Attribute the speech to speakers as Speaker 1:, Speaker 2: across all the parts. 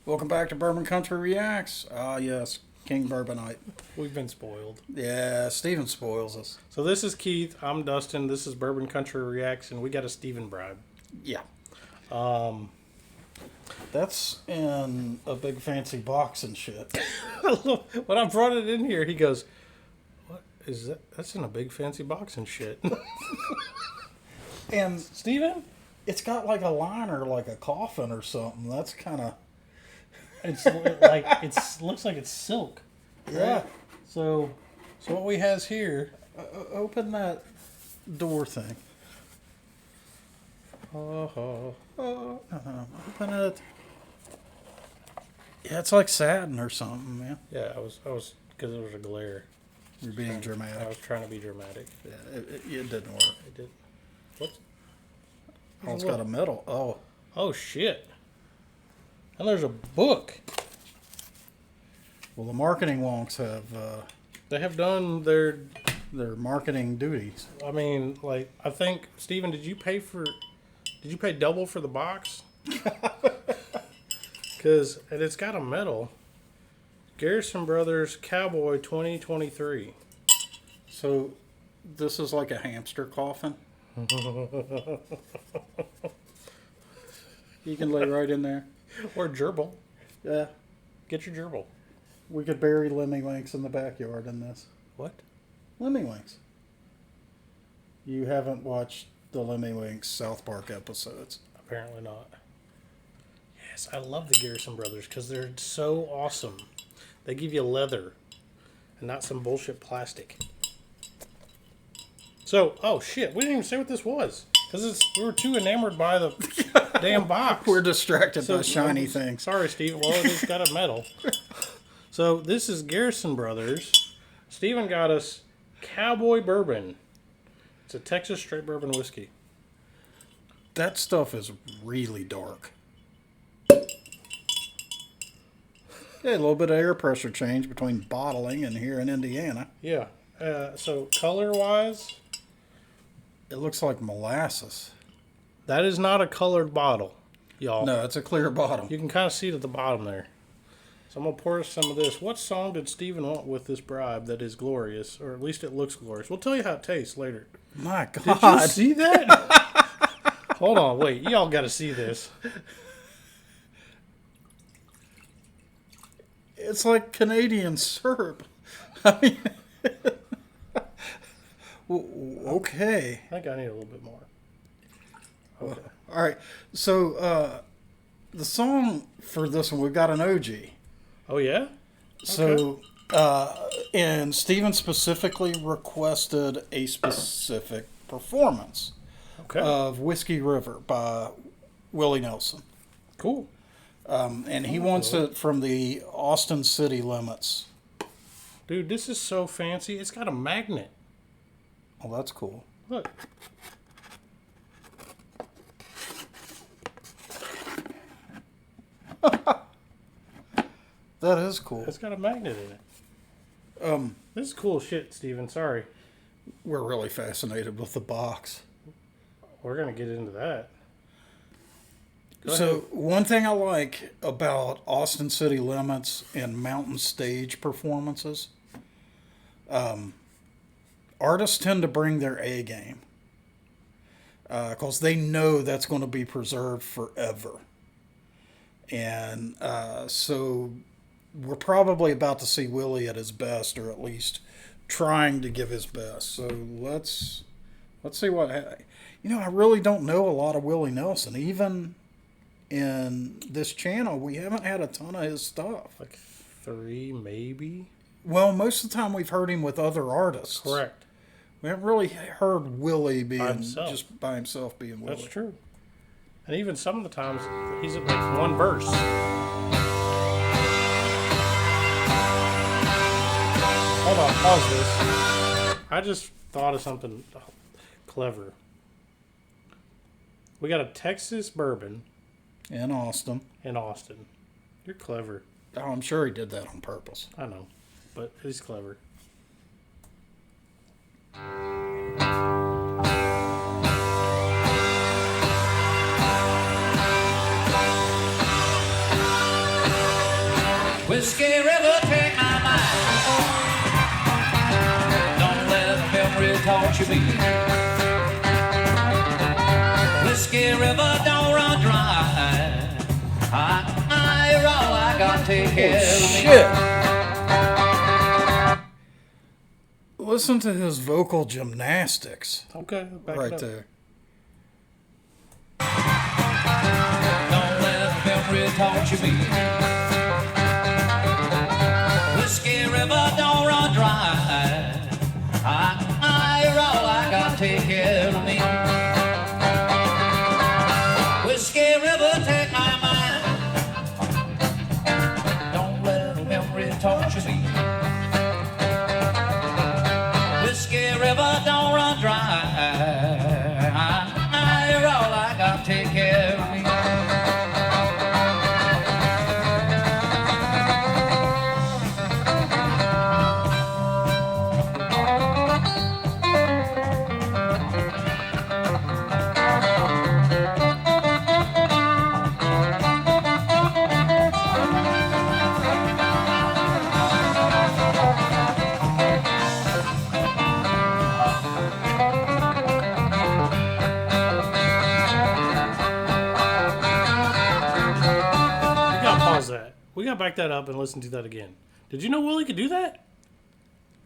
Speaker 1: Welcome back to Bourbon Country Reacts. Ah, yes, King Bourbonite.
Speaker 2: We've been spoiled.
Speaker 1: Yeah, Steven spoils us.
Speaker 2: So this is Keith. I'm Dustin. This is Bourbon Country Reacts, and we got a Steven bribe.
Speaker 1: Yeah. That's in a big fancy box and shit.
Speaker 2: When I brought it in here, he goes, "What is that? That's in a big fancy box and shit."
Speaker 1: And
Speaker 2: Steven?
Speaker 1: it's got like a liner, like a coffin or something. That's kind of...
Speaker 2: It's like looks like it's silk.
Speaker 1: Yeah.
Speaker 2: Right? So what we has here?
Speaker 1: Open that door thing.
Speaker 2: Oh.
Speaker 1: Open it. Yeah, it's like satin or something, man.
Speaker 2: Yeah, I was because it was a glare.
Speaker 1: You're being dramatic.
Speaker 2: I was trying to be dramatic.
Speaker 1: Yeah, it didn't work.
Speaker 2: It did. What?
Speaker 1: Oh, it's got a medal. Oh.
Speaker 2: Oh shit. And there's a book.
Speaker 1: Well, the marketing wonks have
Speaker 2: They have done their.
Speaker 1: marketing duties.
Speaker 2: I mean, like, I think Steven, did you pay double for the box? Because it's got a medal. Garrison Brothers Cowboy 2023.
Speaker 1: So, this is like a hamster coffin. You can lay right in there.
Speaker 2: Or gerbil.
Speaker 1: Yeah.
Speaker 2: Get your gerbil.
Speaker 1: We could bury Lemmy-Winks in the backyard in this.
Speaker 2: What?
Speaker 1: Lemmy-Winks. You haven't watched the Lemmy-Winks South Park episodes.
Speaker 2: Apparently not. Yes, I love the Garrison Brothers because they're so awesome. They give you leather and not some bullshit plastic. So, oh shit, we didn't even say what this was. Because we were too enamored by the damn box.
Speaker 1: We're distracted by shiny things.
Speaker 2: Sorry, Steve. Well, it's got a medal. So this is Garrison Brothers. Steven got us Cowboy Bourbon. It's a Texas straight bourbon whiskey.
Speaker 1: That stuff is really dark. Yeah, a little bit of air pressure change between bottling and here in Indiana.
Speaker 2: Yeah. So color-wise,
Speaker 1: it looks like molasses.
Speaker 2: that is not a colored bottle, y'all.
Speaker 1: No, it's a clear bottom.
Speaker 2: You can kind of see it at the bottom there. So I'm going to pour some of this. What song did Steven want with this bribe that is glorious? Or at least it looks glorious. We'll tell you how it tastes later.
Speaker 1: My
Speaker 2: Did
Speaker 1: God.
Speaker 2: you see that? Hold on, wait. Y'all got to see this.
Speaker 1: It's like Canadian syrup. I mean, okay.
Speaker 2: I think I need a little bit more. Okay.
Speaker 1: All right. So the song for this one, we've got an OG.
Speaker 2: Oh, yeah?
Speaker 1: So, and Steven specifically requested a specific performance of Whiskey River by Willie Nelson.
Speaker 2: Cool.
Speaker 1: And he wants it from the Austin city limits.
Speaker 2: Dude, this is so fancy. It's got a magnet.
Speaker 1: Oh, that's cool.
Speaker 2: Look.
Speaker 1: That is cool.
Speaker 2: It's got a magnet in it. This is cool shit, Steven. Sorry.
Speaker 1: We're really fascinated with the box.
Speaker 2: We're going to get into that.
Speaker 1: So one thing I like about Austin City Limits and mountain stage performances, artists tend to bring their A game because they know that's going to be preserved forever. And so we're probably about to see Willie at his best, or at least trying to give his best. So let's see what... I really don't know a lot of Willie Nelson. Even in this channel, we haven't had a ton of his stuff.
Speaker 2: Like 3, maybe?
Speaker 1: Well, most of the time we've heard him with other artists.
Speaker 2: Correct.
Speaker 1: We haven't really heard Willie being
Speaker 2: himself.
Speaker 1: by himself being Willie.
Speaker 2: That's true. And even some of the times, he's at like one verse. Hold on, pause this. I just thought of something clever. We got a Texas bourbon.
Speaker 1: In Austin.
Speaker 2: In Austin. You're clever.
Speaker 1: Oh, I'm sure he did that on purpose.
Speaker 2: I know, but he's clever.
Speaker 3: Whiskey River, take my mind. Don't let memory torture me. Whiskey River, don't run dry. You're all I got to take care of me.
Speaker 1: Shit. Listen to his vocal gymnastics.
Speaker 2: Okay, back
Speaker 1: Right
Speaker 2: it up.
Speaker 1: there.
Speaker 3: Don't let memory torture me. Whiskey River, don't run dry. You're all I got to take care of me. Whiskey River, take my mind. Don't let memory torture me. Whiskey River, don't run dry. You're all I got to take care of me.
Speaker 2: We gotta back that up and listen to that again. Did you know Willie could do that?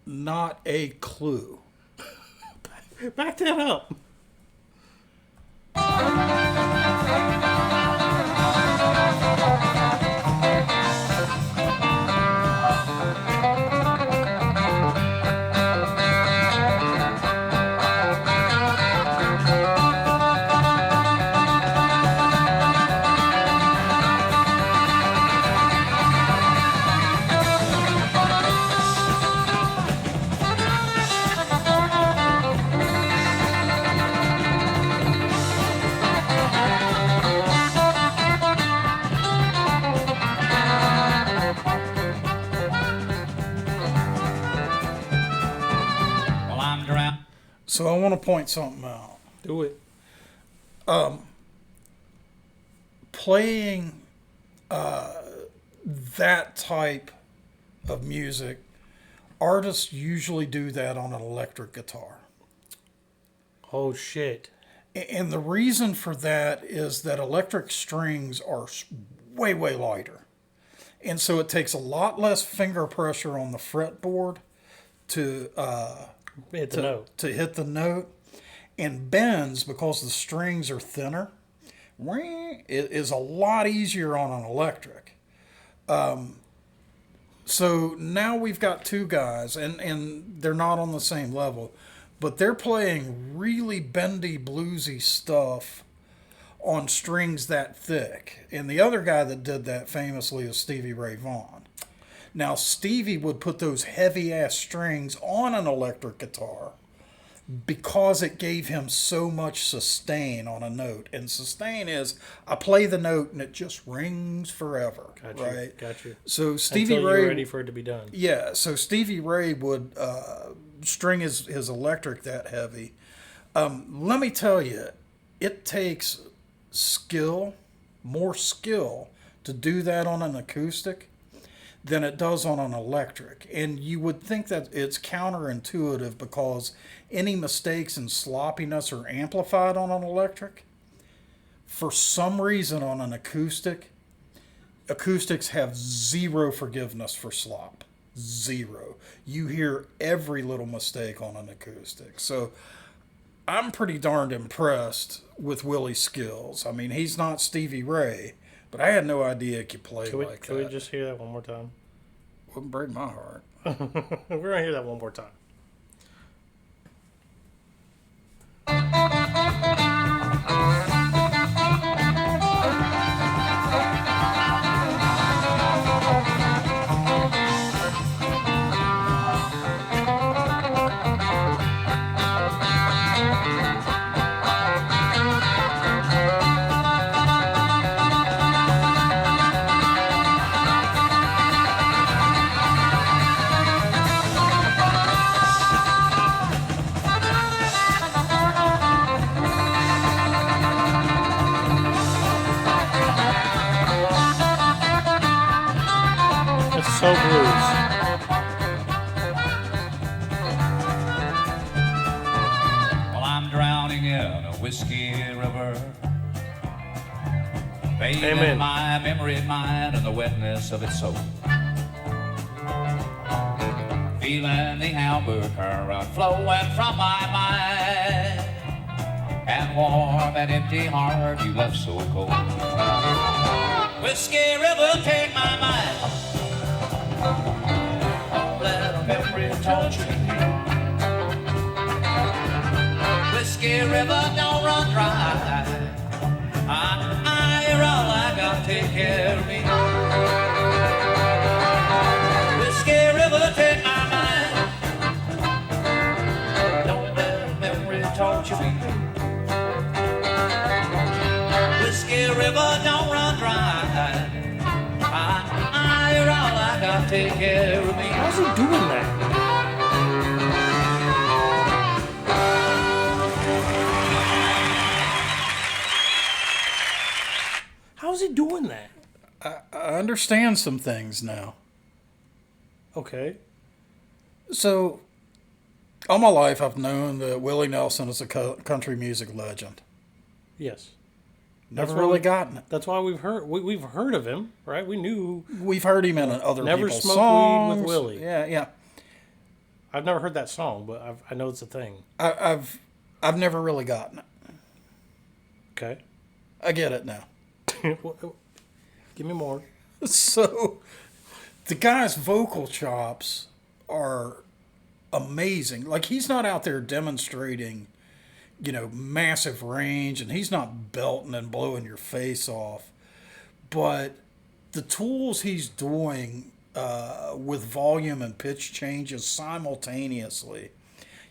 Speaker 1: Not a clue.
Speaker 2: Back that up.
Speaker 1: So I want to point something out.
Speaker 2: Do it.
Speaker 1: Playing that type of music, artists usually do that on an electric guitar.
Speaker 2: Oh, shit.
Speaker 1: And the reason for that is that electric strings are way, way lighter. And so it takes a lot less finger pressure on the fretboard to
Speaker 2: hit the note.
Speaker 1: To hit the note. And bends, because the strings are thinner, it is a lot easier on an electric. So now we've got two guys, and they're not on the same level, but they're playing really bendy, bluesy stuff on strings that thick. And the other guy that did that famously is Stevie Ray Vaughan. Now, Stevie would put those heavy-ass strings on an electric guitar because it gave him so much sustain on a note. And sustain is, I play the note and it just rings forever.
Speaker 2: Gotcha.
Speaker 1: Right?
Speaker 2: Gotcha.
Speaker 1: So Stevie
Speaker 2: Until
Speaker 1: Ray,
Speaker 2: you're ready for it to be done.
Speaker 1: Yeah, so Stevie Ray would string his electric that heavy. Let me tell you, it takes more skill to do that on an acoustic than it does on an electric. And you would think that it's counterintuitive because any mistakes and sloppiness are amplified on an electric. For some reason on an acoustics have zero forgiveness for slop. Zero. You hear every little mistake on an acoustic. So I'm pretty darned impressed with Willie's skills. I mean, he's not Stevie Ray, but I had no idea he could play like that.
Speaker 2: Can we just hear that one more time?
Speaker 1: Wouldn't break my heart.
Speaker 2: We're going to hear that one more time. So blues.
Speaker 3: Well, I'm drowning in a whiskey river, bathing
Speaker 2: Amen.
Speaker 3: my memory mind in the wetness of its soul. Feeling the amber current flowing from my mind, and warm and empty heart you left so cold. Whiskey river, take my mind. Don't let a memory torture me. Whiskey river, don't run dry. You're all I got, take care of me. Whiskey river, take my mind. Don't let a memory torture me. Whiskey river, don't run dry. You're all I got, take care of me.
Speaker 2: How's he doing that? How's he doing that?
Speaker 1: I understand some things now.
Speaker 2: Okay.
Speaker 1: So, all my life I've known that Willie Nelson is a country music legend.
Speaker 2: Yes.
Speaker 1: Never
Speaker 2: That's why
Speaker 1: really
Speaker 2: we-
Speaker 1: gotten it.
Speaker 2: That's why we've heard of him, right? We knew.
Speaker 1: We've heard him in other
Speaker 2: Never
Speaker 1: people's
Speaker 2: smoked
Speaker 1: songs.
Speaker 2: weed with Willie.
Speaker 1: Yeah.
Speaker 2: I've never heard that song, but I know it's a thing.
Speaker 1: I've never really gotten it.
Speaker 2: Okay.
Speaker 1: I get it now.
Speaker 2: Give me more.
Speaker 1: So, the guy's vocal chops are amazing. Like, he's not out there demonstrating, massive range, and he's not belting and blowing your face off. But the tools he's doing with volume and pitch changes simultaneously,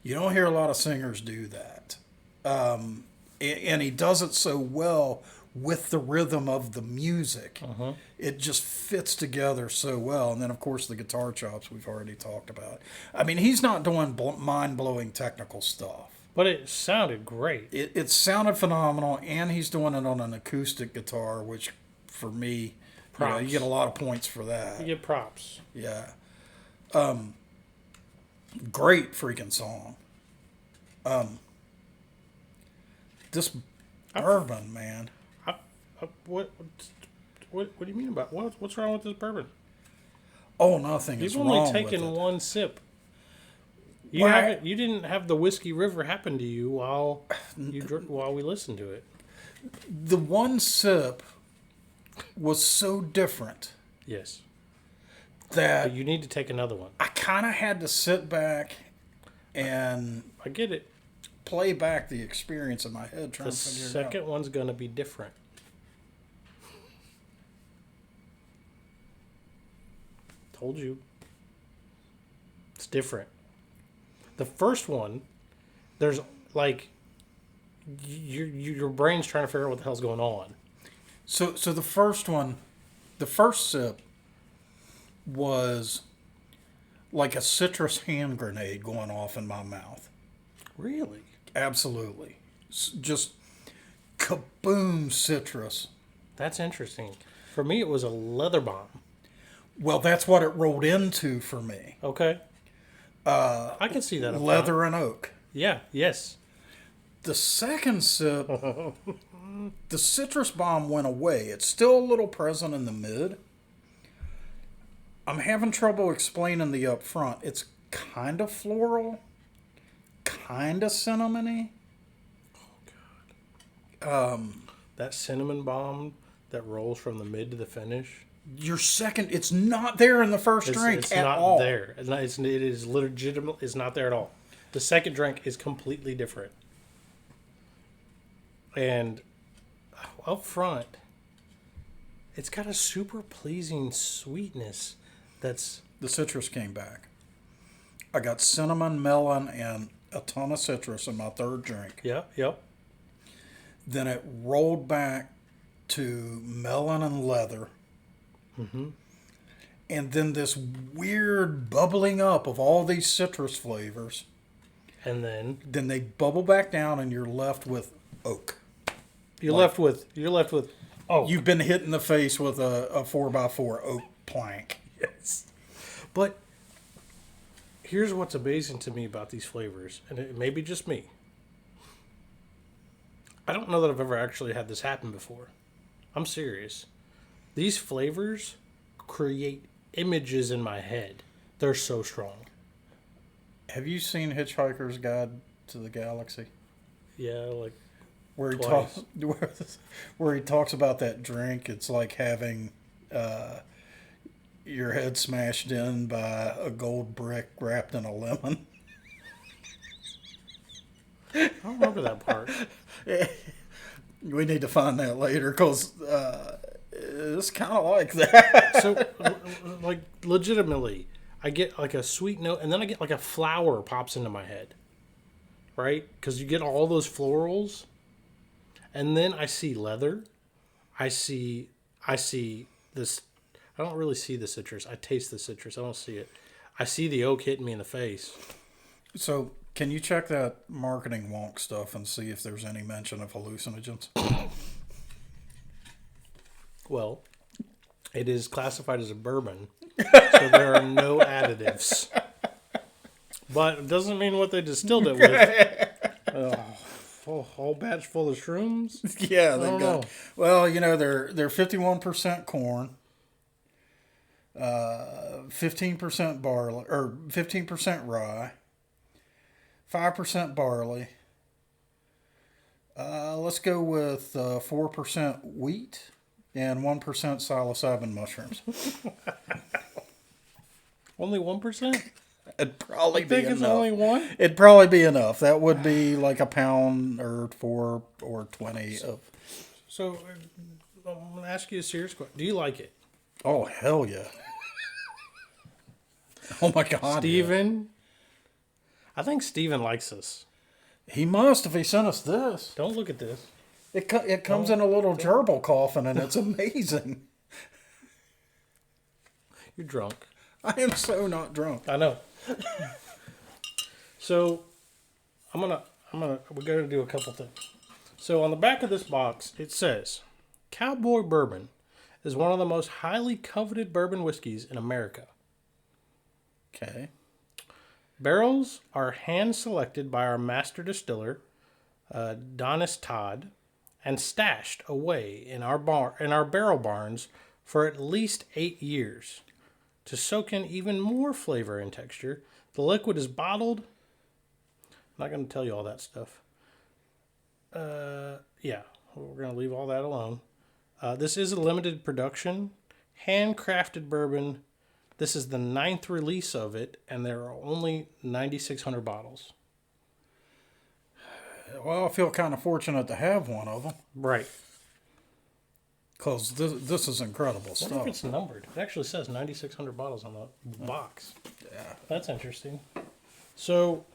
Speaker 1: you don't hear a lot of singers do that. And he does it so well with the rhythm of the music. It just fits together so well. And then, of course, the guitar chops we've already talked about. I mean, he's not doing mind-blowing technical stuff.
Speaker 2: But it sounded great.
Speaker 1: It sounded phenomenal, and he's doing it on an acoustic guitar, which, for me,
Speaker 2: Props.
Speaker 1: you get a lot of points for that.
Speaker 2: You get props.
Speaker 1: Yeah. Great freaking song. This Bourbon, man.
Speaker 2: What do you mean about what's wrong with this bourbon?
Speaker 1: Oh, nothing is
Speaker 2: You've
Speaker 1: wrong
Speaker 2: only
Speaker 1: with
Speaker 2: taken
Speaker 1: it.
Speaker 2: one sip.
Speaker 1: Why-
Speaker 2: You didn't have the Whiskey River happen to you while we listened to it.
Speaker 1: The one sip was so different
Speaker 2: Yes.
Speaker 1: that
Speaker 2: But you need to take another one.
Speaker 1: I kind of had to sit back and
Speaker 2: I get it.
Speaker 1: play back the experience in my head, trying
Speaker 2: The
Speaker 1: to figure it
Speaker 2: second
Speaker 1: out.
Speaker 2: one's gonna be different. Told you. It's different. The first one, there's like your brain's trying to figure out what the hell's going on.
Speaker 1: So the first one, the first sip was like a citrus hand grenade going off in my mouth.
Speaker 2: Really?
Speaker 1: Absolutely. Just kaboom citrus.
Speaker 2: That's interesting. For me, it was a leather bomb.
Speaker 1: Well, that's what it rolled into for me.
Speaker 2: Okay. I can see that. up
Speaker 1: Leather
Speaker 2: front.
Speaker 1: and oak.
Speaker 2: Yeah. Yes.
Speaker 1: The second sip, the citrus bomb went away. It's still a little present in the mid. I'm having trouble explaining the up front. It's kind of floral, kind of cinnamony.
Speaker 2: That cinnamon bomb that rolls from the mid to the finish.
Speaker 1: Your second, it's not there in the first drink
Speaker 2: It's
Speaker 1: at
Speaker 2: not
Speaker 1: all.
Speaker 2: there. It is legitimate. It's not there at all. The second drink is completely different. And up front, it's got a super pleasing sweetness. That's
Speaker 1: The citrus came back. I got cinnamon, melon, and a ton of citrus in my third drink.
Speaker 2: yep.
Speaker 1: Then it rolled back to melon and leather. And then this weird bubbling up of all these citrus flavors.
Speaker 2: And then
Speaker 1: Then they bubble back down, and you're left with oak.
Speaker 2: you're left with
Speaker 1: You've been hit in the face with a 4x4 oak plank.
Speaker 2: yes. But here's what's amazing to me about these flavors, and it may be just me. I don't know that I've ever actually had this happen before. I'm serious. These flavors create images in my head. They're so strong.
Speaker 1: Have you seen Hitchhiker's Guide to the Galaxy?
Speaker 2: Yeah, like
Speaker 1: Where he
Speaker 2: twice.
Speaker 1: talks, where he talks about that drink. It's like having your head smashed in by a gold brick wrapped in a lemon.
Speaker 2: I don't remember that part.
Speaker 1: We need to find that later because it's kind of like that.
Speaker 2: So, like, legitimately, I get like a sweet note, and then I get like a flower pops into my head, right? Because you get all those florals, and then I see leather. I see this. I don't really see the citrus. I taste the citrus. I don't see it. I see the oak hitting me in the face.
Speaker 1: So, can you check that marketing wonk stuff and see if there's any mention of hallucinogens?
Speaker 2: Well, it is classified as a bourbon, so there are no additives. But it doesn't mean what they distilled it with. Whole batch full of shrooms?
Speaker 1: Yeah,
Speaker 2: I
Speaker 1: they
Speaker 2: don't
Speaker 1: got.
Speaker 2: know.
Speaker 1: Well, you know they're 51% corn, 15% barley or 15% rye, 5% barley. Let's go with 4% wheat and 1% psilocybin mushrooms.
Speaker 2: Only 1%?
Speaker 1: It'd probably
Speaker 2: I think
Speaker 1: be
Speaker 2: it's
Speaker 1: enough.
Speaker 2: only one?
Speaker 1: It'd probably be enough. That would be like a pound or 4 or 20 of.
Speaker 2: So, I'm going to ask you a serious question. Do you like it?
Speaker 1: Oh hell yeah! Oh my god,
Speaker 2: Steven? I think Steven likes us.
Speaker 1: yeah. He must if he sent us this.
Speaker 2: Don't look at this.
Speaker 1: It comes in a little gerbil coffin and it's amazing.
Speaker 2: You're drunk.
Speaker 1: I am so not drunk.
Speaker 2: I know. So, we're going to do a couple things. So, on the back of this box, it says, Cowboy Bourbon is one of the most highly coveted bourbon whiskeys in America.
Speaker 1: Okay.
Speaker 2: Barrels are hand-selected by our master distiller, Donis Todd, and stashed away in our barrel barns for at least 8 years. To soak in even more flavor and texture, the liquid is bottled. I'm not going to tell you all that stuff. Yeah, we're going to leave all that alone. This is a limited production, handcrafted bourbon. This is the 9th release of it, and there are only 9,600 bottles.
Speaker 1: Well, I feel kind of fortunate to have one of them
Speaker 2: Right.
Speaker 1: because this is incredible
Speaker 2: I wonder if
Speaker 1: stuff.
Speaker 2: it's numbered. It actually says 9,600 bottles on the box.
Speaker 1: Yeah.
Speaker 2: That's interesting. So,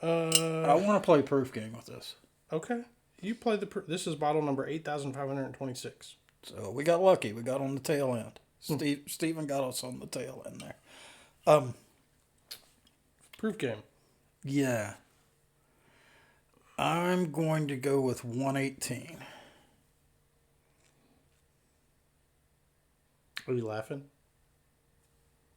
Speaker 1: I want to play proof game with this.
Speaker 2: okay. You play this is bottle number 8,526.
Speaker 1: So we got lucky. We got on the tail end. Steven got us on the tail end there.
Speaker 2: Proof game.
Speaker 1: Yeah. I'm going to go with 118.
Speaker 2: Are you laughing?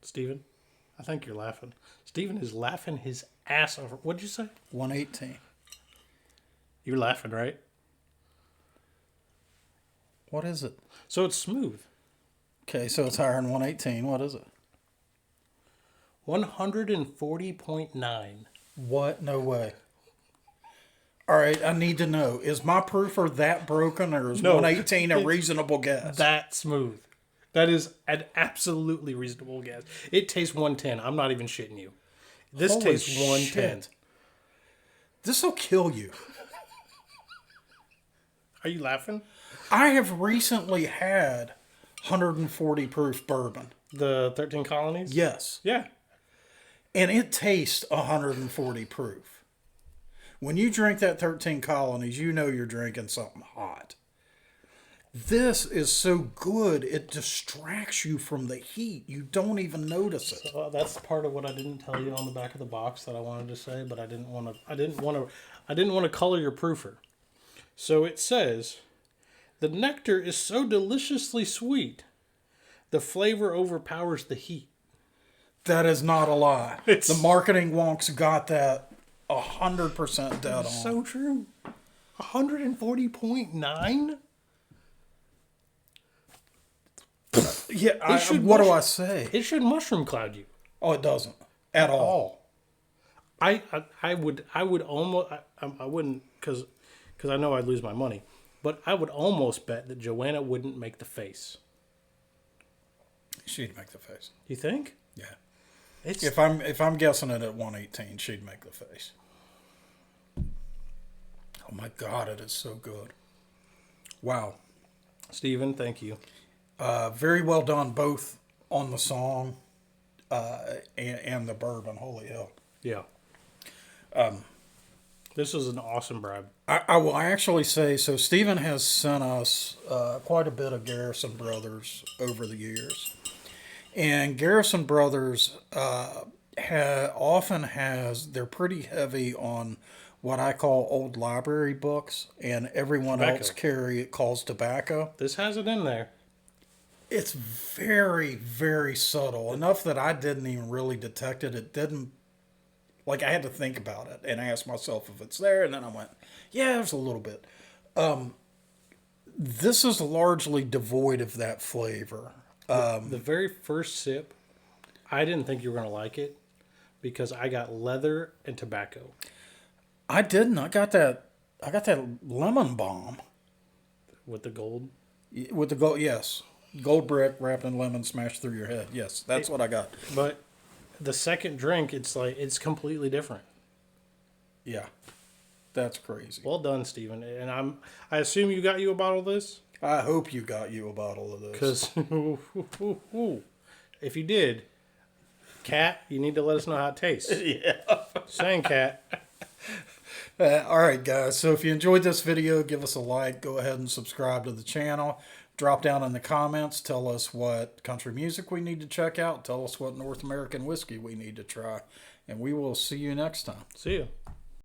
Speaker 2: Steven? I think you're laughing. Steven is laughing his ass over. What'd you say?
Speaker 1: 118.
Speaker 2: You're laughing, right?
Speaker 1: What is it?
Speaker 2: So it's smooth.
Speaker 1: Okay, so it's higher than 118. What is it?
Speaker 2: 140.9.
Speaker 1: What? No way. All right, I need to know. Is my proofer that broken or is
Speaker 2: No.
Speaker 1: 118 a reasonable guess?
Speaker 2: That smooth. That is an absolutely reasonable guess. It tastes 110. I'm not even shitting you. This
Speaker 1: Holy
Speaker 2: tastes 110.
Speaker 1: shit. This will kill you.
Speaker 2: Are you laughing?
Speaker 1: I have recently had 140 proof bourbon.
Speaker 2: The 13 colonies?
Speaker 1: Yes.
Speaker 2: Yeah.
Speaker 1: And it tastes 140 proof. When you drink that 13 colonies, you know you're drinking something hot. This is so good, it distracts you from the heat. You don't even notice it.
Speaker 2: That's part of what I didn't tell you on the back of the box that I wanted to say, but I didn't want to color your proofer. So it says, the nectar is so deliciously sweet The flavor overpowers the heat.
Speaker 1: That is not a lie.
Speaker 2: It's-
Speaker 1: The marketing wonks got that 100% dead on.
Speaker 2: So true. 140.9?
Speaker 1: Yeah,
Speaker 2: should
Speaker 1: what do
Speaker 2: mush-
Speaker 1: I say?
Speaker 2: It should mushroom cloud you.
Speaker 1: Oh, it doesn't at all.
Speaker 2: I would almost I wouldn't because I know I'd lose my money, but I would almost bet that Joanna wouldn't make the face.
Speaker 1: She'd make the face.
Speaker 2: You think?
Speaker 1: Yeah.
Speaker 2: It's
Speaker 1: If I'm guessing it at 118, she'd make the face. Oh my God, it is so good. Wow.
Speaker 2: Stephen, thank you.
Speaker 1: Very well done, both on the song and the bourbon. Holy hell.
Speaker 2: Yeah. This is an awesome bribe.
Speaker 1: I will actually say, so Stephen has sent us quite a bit of Garrison Brothers over the years. And Garrison Brothers often they're pretty heavy on what I call old library books, and everyone
Speaker 2: Tobacco.
Speaker 1: else calls tobacco.
Speaker 2: This has it in there.
Speaker 1: It's very, very subtle, enough that I didn't even really detect it. It didn't, like, I had to think about it and ask myself if it's there, and then I went, yeah, there's a little bit. This is largely devoid of that flavor.
Speaker 2: The very first sip, I didn't think you were going to like it because I got leather and tobacco.
Speaker 1: I didn't. I got that lemon bomb
Speaker 2: With the gold.
Speaker 1: with the gold. Yes, gold brick wrapped in lemon smashed through your head. Yes, that's what I got.
Speaker 2: But the second drink, it's completely different.
Speaker 1: Yeah, that's crazy.
Speaker 2: Well done, Stephen. And I assume you got you a bottle of this?
Speaker 1: I hope you got you a bottle of this.
Speaker 2: Because if you did, Kat, you need to let us know how it tastes.
Speaker 1: Yeah.
Speaker 2: Saying, Kat.
Speaker 1: All right, guys. So if you enjoyed this video, give us a like. Go ahead and subscribe to the channel. Drop down in the comments. Tell us what country music we need to check out. Tell us what North American whiskey we need to try. And we will see you next time.
Speaker 2: See you.